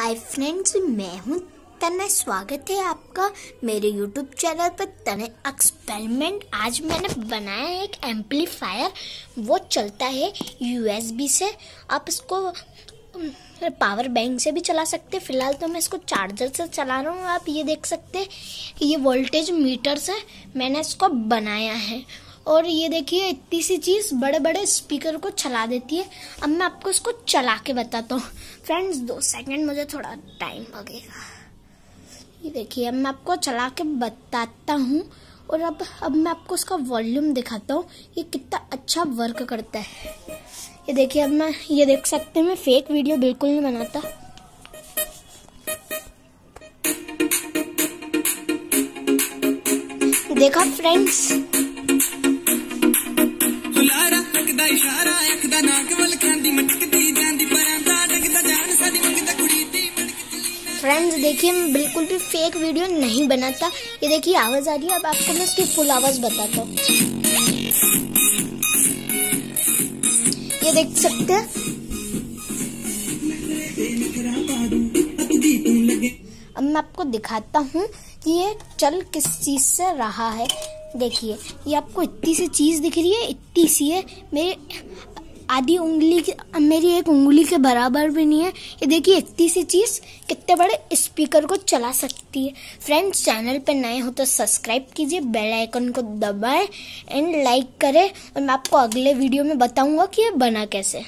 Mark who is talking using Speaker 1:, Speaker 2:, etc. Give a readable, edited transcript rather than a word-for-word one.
Speaker 1: Hi friends, मैं हूँ तने। स्वागत है आपका मेरे यूट्यूब चैनल पर तने एक्सपेरिमेंट। आज मैंने बनाया है एक एम्पलीफायर। वो चलता है यूएसबी से। आप इसको पावर बैंक से भी चला सकते हैं। फिलहाल तो मैं इसको चार्जर से चला रहा हूँ। आप ये देख सकते हैं, ये वोल्टेज मीटर से मैंने इसको बनाया है। और ये देखिए, इतनी सी चीज़ बड़े बड़े स्पीकर को चला देती है। अब मैं आपको इसको चला के बताता हूँ। फ्रेंड्स 2 सेकंड, मुझे थोड़ा टाइम लगेगा। ये देखिए, अब मैं आपको चला के बताता हूँ। और अब मैं आपको इसका वॉल्यूम दिखाता हूँ, ये कितना अच्छा वर्क करता है। ये देखिए, अब मैं ये देख सकते हैं, मैं फेक वीडियो बिल्कुल नहीं बनाता। देखा फ्रेंड्स, फ्रेंड्स देखिए, मैं बिल्कुल भी फेक वीडियो नहीं बनाता। ये देखिए, आवाज आ रही है। अब आपको मैं इसकी फुल आवाज बताता हूँ। ये देख सकते हैं। अब मैं आपको दिखाता हूँ कि ये चल किस चीज से रहा है। देखिए, ये आपको इतनी सी चीज दिख रही है, इतनी सी है, मेरी एक उंगली के बराबर भी नहीं है। ये देखिए, इतनी सी चीज कितने बड़े स्पीकर को चला सकती है। फ्रेंड्स, चैनल पे नए हो तो सब्सक्राइब कीजिए, बेल आइकन को दबाएं एंड लाइक करें। और मैं आपको अगले वीडियो में बताऊंगा कि ये बना कैसे।